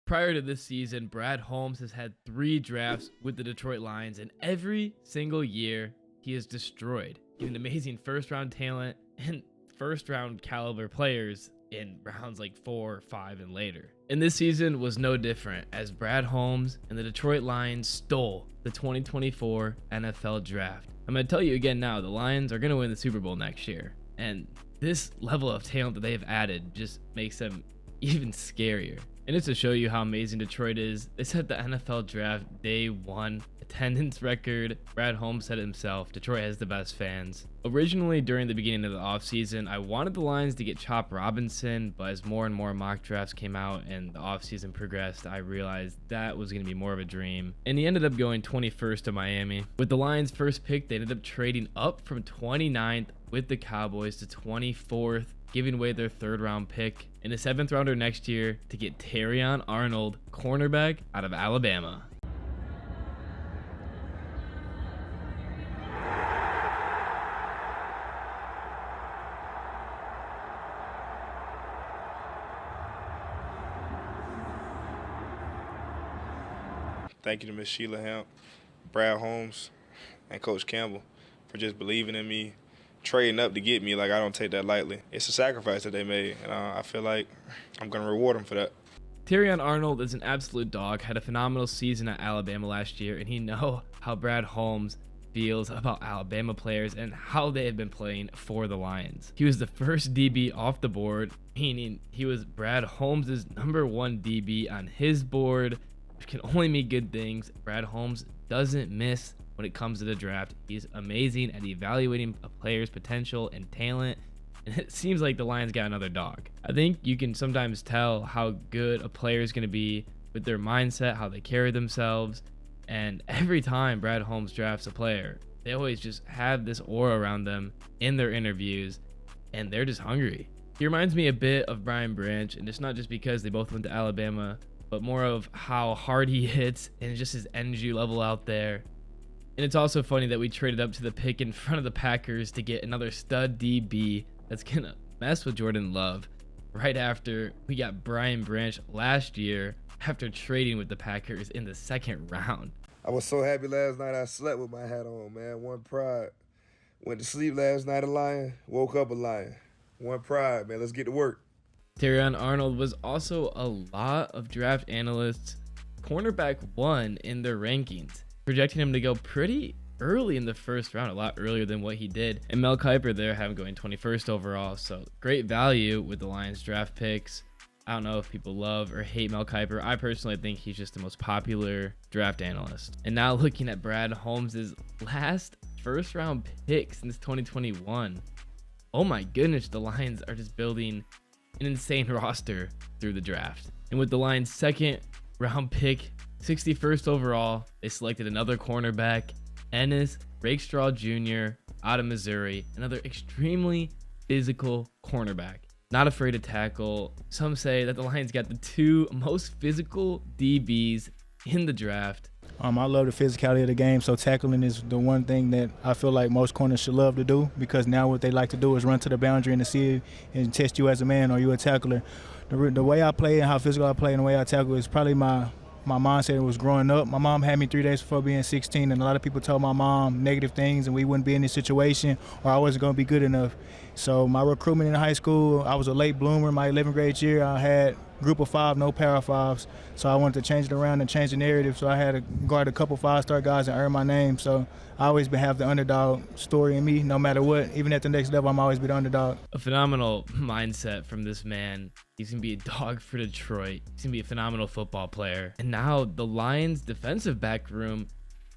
Prior to this season, Brad Holmes has had 3 drafts with the Detroit Lions, and every single year he is destroyed, giving amazing first-round talent and first-round caliber players in rounds like 4, 5, and later. And this season was no different, as Brad Holmes and the Detroit Lions stole the 2024 NFL Draft. I'm going to tell you again now, the Lions are going to win the Super Bowl next year, and this level of talent that they've added just makes them even scarier. And it's to show you how amazing Detroit is, they set the NFL Draft day 1 attendance record. Brad Holmes said it himself, Detroit has the best fans. Originally, during the beginning of the offseason, I wanted the Lions to get Chop Robinson, but as more and more mock drafts came out and the offseason progressed, I realized that was going to be more of a dream. And he ended up going 21st to Miami. With the Lions' first pick, they ended up trading up from 29th with the Cowboys to 24th, giving away their 3rd round pick and a 7th rounder next year to get Terrion Arnold, cornerback out of Alabama. Thank you to Miss Sheila Hamp, Brad Holmes, and Coach Campbell for just believing in me, trading up to get me. Like, I don't take that lightly. It's a sacrifice that they made, and I feel like I'm going to reward them for that. Terrion Arnold is an absolute dog, had a phenomenal season at Alabama last year, and he knows how Brad Holmes feels about Alabama players and how they have been playing for the Lions. He was the first DB off the board, meaning he was Brad Holmes' #1 DB on his board, which can only mean good things. Brad Holmes doesn't miss when it comes to the draft. He's amazing at evaluating a player's potential and talent, and it seems like the Lions got another dog. I think you can sometimes tell how good a player is going to be with their mindset, how they carry themselves, and every time Brad Holmes drafts a player, they always just have this aura around them in their interviews, and they're just hungry. He reminds me a bit of Brian Branch, and it's not just because they both went to Alabama, but more of how hard he hits and just his energy level out there. And it's also funny that we traded up to the pick in front of the Packers to get another stud DB that's gonna mess with Jordan Love right after we got Brian Branch last year after trading with the Packers in the 2nd round. I was so happy last night I slept with my hat on, man. One pride. Went to sleep last night a Lion, woke up a Lion. One pride, man. Let's get to work. Terrion Arnold was also a lot of draft analysts cornerback 1 in their rankings, projecting him to go pretty early in the 1st round, a lot earlier than what he did. And Mel Kiper there have him going 21st overall, so great value with the Lions draft picks. I don't know if people love or hate Mel Kiper. I personally think he's just the most popular draft analyst. And now looking at Brad Holmes' last 1st round pick since 2021. Oh my goodness, the Lions are just building an insane roster through the draft. And with the Lions' 2nd round pick, 61st overall, they selected another cornerback, Ennis Rakestraw Jr. out of Missouri, another extremely physical cornerback. Not afraid to tackle. Some say that the Lions got the 2 most physical DBs in the draft. I love the physicality of the game, so tackling is the one thing that I feel like most corners should love to do, because now what they like to do is run to the boundary and to see and test you as a man, or you a tackler. The way I play and how physical I play and the way I tackle is probably my mindset was growing up. My mom had me 3 days before being 16, and a lot of people told my mom negative things and we wouldn't be in this situation or I wasn't going to be good enough. So my recruitment in high school, I was a late bloomer. My 11th grade year, I had group of 5, no power 5s. So I wanted to change it around and change the narrative. So I had to guard a couple 5-star guys and earn my name. So I always have the underdog story in me, no matter what. Even at the next level, I'm always be the underdog. A phenomenal mindset from this man. He's going to be a dog for Detroit. He's going to be a phenomenal football player. And now the Lions' defensive back room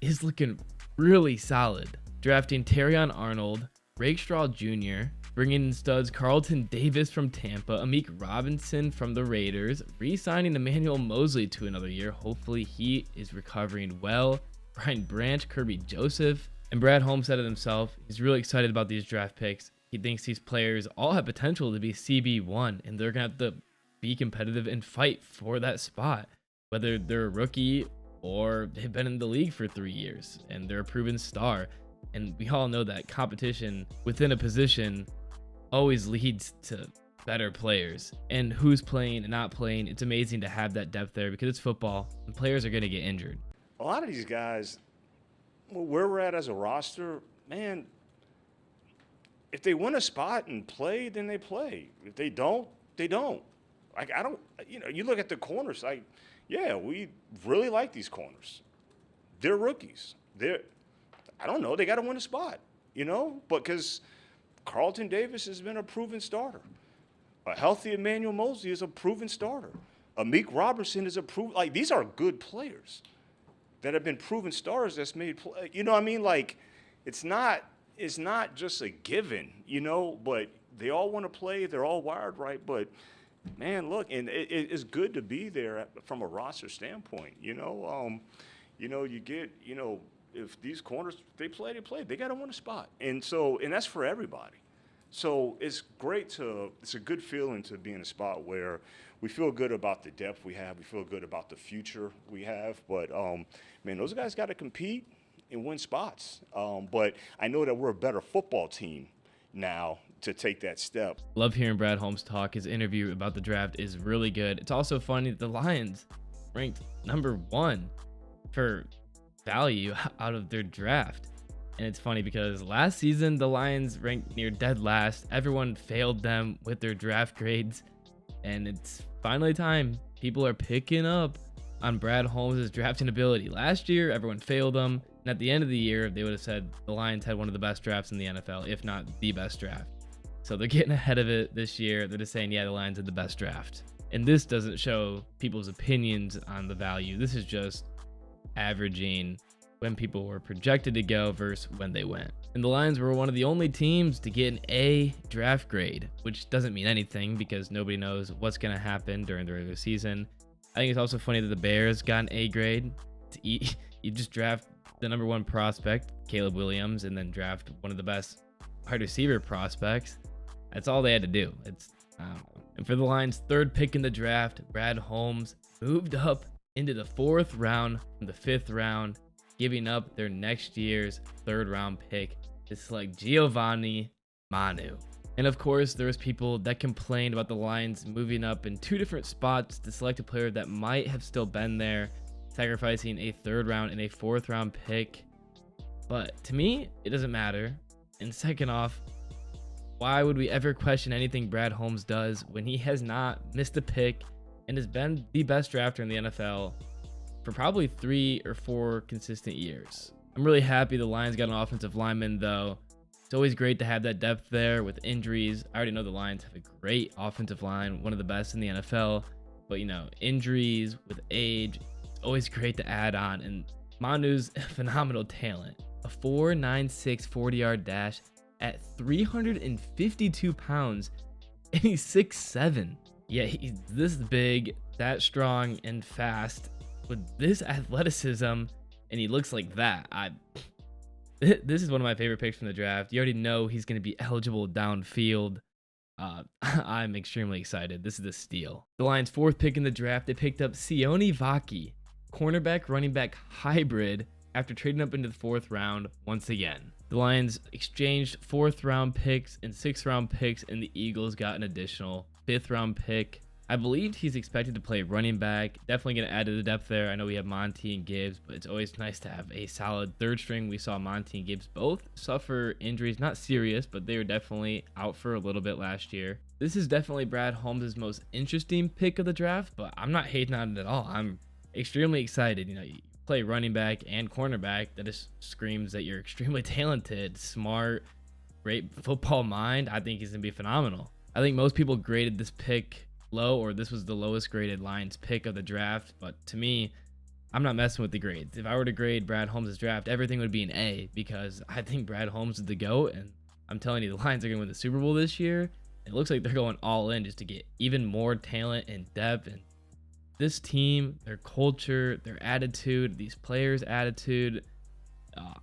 is looking really solid. Drafting Terrion Arnold, Rakestraw Jr., bringing in studs Carlton Davis from Tampa, Amik Robinson from the Raiders, re-signing Emmanuel Mosley to another year. Hopefully he is recovering well. Brian Branch, Kirby Joseph, and Brad Holmes said it himself. He's really excited about these draft picks. He thinks these players all have potential to be CB1, and they're going to have to be competitive and fight for that spot, whether they're a rookie or they've been in the league for 3 years and they're a proven star. And we all know that competition within a position always leads to better players. And who's playing and not playing, it's amazing to have that depth there because it's football and players are going to get injured. A lot of these guys, where we're at as a roster, man, if they win a spot and play, then they play. If they don't, they don't. Like, I don't, you look at the corners, like, yeah, we really like these corners. They're rookies. I don't know, they got to win a spot, because Carlton Davis has been a proven starter. A healthy Emmanuel Mosley is a proven starter. Amik Robertson is a proven, like, these are good players that have been proven stars that's made play. Like, it's not just a given, but they all want to play. They're all wired right. But, man, look, and it's good to be there from a roster standpoint, you get, if these corners, they play. They got to win a spot. And that's for everybody. So it's a good feeling to be in a spot where we feel good about the depth we have. We feel good about the future we have. But, man, those guys got to compete and win spots. But I know that we're a better football team now to take that step. Love hearing Brad Holmes talk. His interview about the draft is really good. It's also funny that the Lions ranked number 1 for value out of their draft. And it's funny because last season, the Lions ranked near dead last. Everyone failed them with their draft grades. And it's finally time. People are picking up on Brad Holmes' drafting ability. Last year, everyone failed him. And at the end of the year, they would have said the Lions had one of the best drafts in the NFL, if not the best draft. So they're getting ahead of it this year. They're just saying, yeah, the Lions had the best draft. And this doesn't show people's opinions on the value. This is just averaging when people were projected to go versus when they went. And the Lions were one of the only teams to get an A draft grade, which doesn't mean anything because nobody knows what's going to happen during the regular season. I think it's also funny that the Bears got an A grade. You just draft the number 1 prospect, Caleb Williams, and then draft one of the best wide receiver prospects. That's all they had to do. And for the Lions' 3rd pick in the draft, Brad Holmes moved up into the 4th round from the 5th round, giving up their next year's 3rd round pick to select Giovani Manu. And of course, there was people that complained about the Lions moving up in 2 different spots to select a player that might have still been there, sacrificing a 3rd round and a 4th round pick. But to me, it doesn't matter. And second off, why would we ever question anything Brad Holmes does when he has not missed a pick and has been the best drafter in the NFL for probably 3 or 4 consistent years? I'm really happy the Lions got an offensive lineman, though. It's always great to have that depth there with injuries. I already know the Lions have a great offensive line, one of the best in the NFL. But, injuries with age, it's always great to add on. And Manu's a phenomenal talent. A 4.96 40-yard dash at 352 pounds, and he's 6'7". Yeah, he's this big, that strong, and fast with this athleticism, and he looks like that. This is one of my favorite picks from the draft. You already know he's going to be eligible downfield. I'm extremely excited. This is a steal. The Lions' 4th pick in the draft, they picked up Sione Vaki, cornerback, running back hybrid, after trading up into the 4th round once again. The Lions exchanged 4th round picks and 6th round picks, and the Eagles got an additional 5th round pick. I believed he's expected to play running back. Definitely going to add to the depth there. I know we have Monty and Gibbs, but it's always nice to have a solid 3rd string. We saw Monty and Gibbs both suffer injuries, not serious, but they were definitely out for a little bit last year. This is definitely Brad Holmes' most interesting pick of the draft, but I'm not hating on it at all. I'm extremely excited. You play running back and cornerback. That just screams that you're extremely talented, smart, great football mind. I think he's going to be phenomenal. I think most people graded this pick low, or this was the lowest graded Lions pick of the draft, but to me, I'm not messing with the grades. If I were to grade Brad Holmes' draft, everything would be an A, because I think Brad Holmes is the GOAT, and I'm telling you, the Lions are going to win the Super Bowl this year. It looks like they're going all in just to get even more talent and depth, and this team, their culture, their attitude, these players' attitude,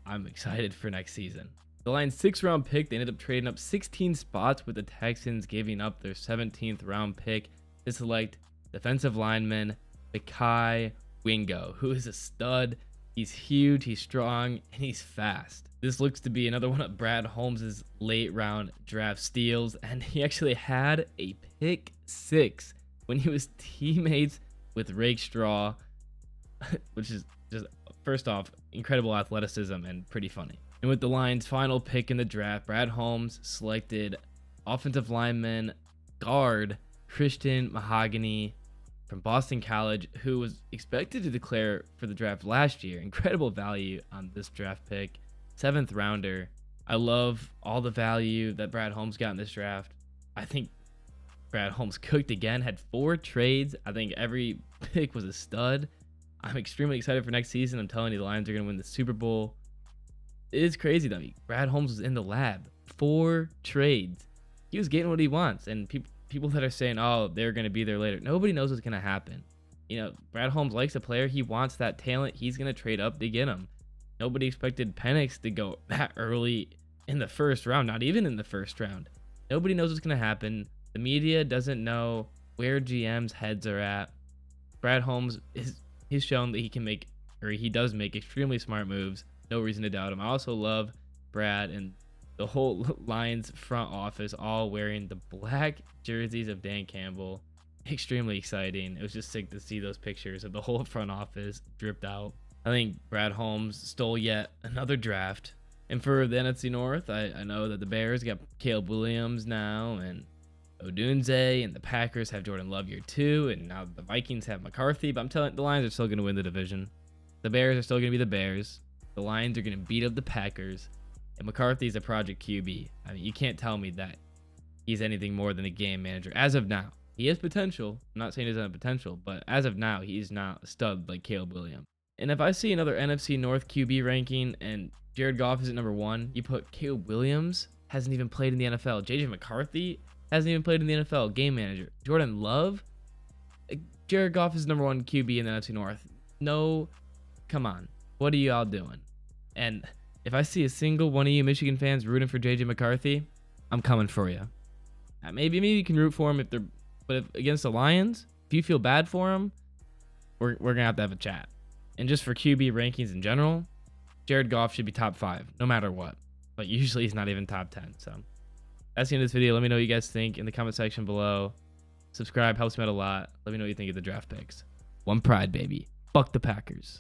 I'm excited for next season. The Lions' 6th round pick, they ended up trading up 16 spots with the Texans, giving up their 17th round pick to select defensive lineman Mekhi Wingo, who is a stud. He's huge, he's strong, and he's fast. This looks to be another one of Brad Holmes' late round draft steals, and he actually had a pick 6 when he was teammates with Rakestraw, which is just, first off, incredible athleticism and pretty funny. And with the Lions' final pick in the draft, Brad Holmes selected offensive lineman guard Christian Mahogany from Boston College, who was expected to declare for the draft last year. Incredible value on this draft pick. 7th rounder. I love all the value that Brad Holmes got in this draft. I think Brad Holmes cooked again, had 4 trades. I think every pick was a stud. I'm extremely excited for next season. I'm telling you, the Lions are going to win the Super Bowl. It is crazy, though. Brad Holmes was in the lab. 4 trades. He was getting what he wants. And people that are saying, oh, they're going to be there later, nobody knows what's going to happen. You know, Brad Holmes likes a player. He wants that talent. He's going to trade up to get him. Nobody expected Penix to go that early in the first round, not even in the first round. Nobody knows what's going to happen. The media doesn't know where GM's heads are at. Brad Holmes he's shown that he does make extremely smart moves. No reason to doubt him. I also love Brad and the whole Lions front office all wearing the black jerseys of Dan Campbell. Extremely exciting. It was just sick to see those pictures of the whole front office dripped out. I think Brad Holmes stole yet another draft. And for the NFC North, I know that the Bears got Caleb Williams now, and Odunze, and the Packers have Jordan Love year 2, and now the Vikings have McCarthy. But I'm telling you, the Lions are still going to win the division. The Bears are still going to be the Bears. The Lions are going to beat up the Packers. And McCarthy's a project QB. I mean, you can't tell me that he's anything more than a game manager. As of now, he has potential. I'm not saying he doesn't have potential, but as of now, he's not a stud like Caleb Williams. And if I see another NFC North QB ranking and Jared Goff is at number 1, you put Caleb Williams, hasn't even played in the NFL. JJ McCarthy hasn't even played in the NFL. Game manager. Jordan Love. Jared Goff is number 1 QB in the NFC North. No, come on. What are you all doing? And if I see a single one of you Michigan fans rooting for JJ McCarthy, I'm coming for you. Maybe you can root for him but if against the Lions, if you feel bad for him, we're gonna have to have a chat. And just for QB rankings in general, Jared Goff should be top 5, no matter what. But usually he's not even top 10. So that's the end of this video. Let me know what you guys think in the comment section below. Subscribe, helps me out a lot. Let me know what you think of the draft picks. One pride, baby. Fuck the Packers.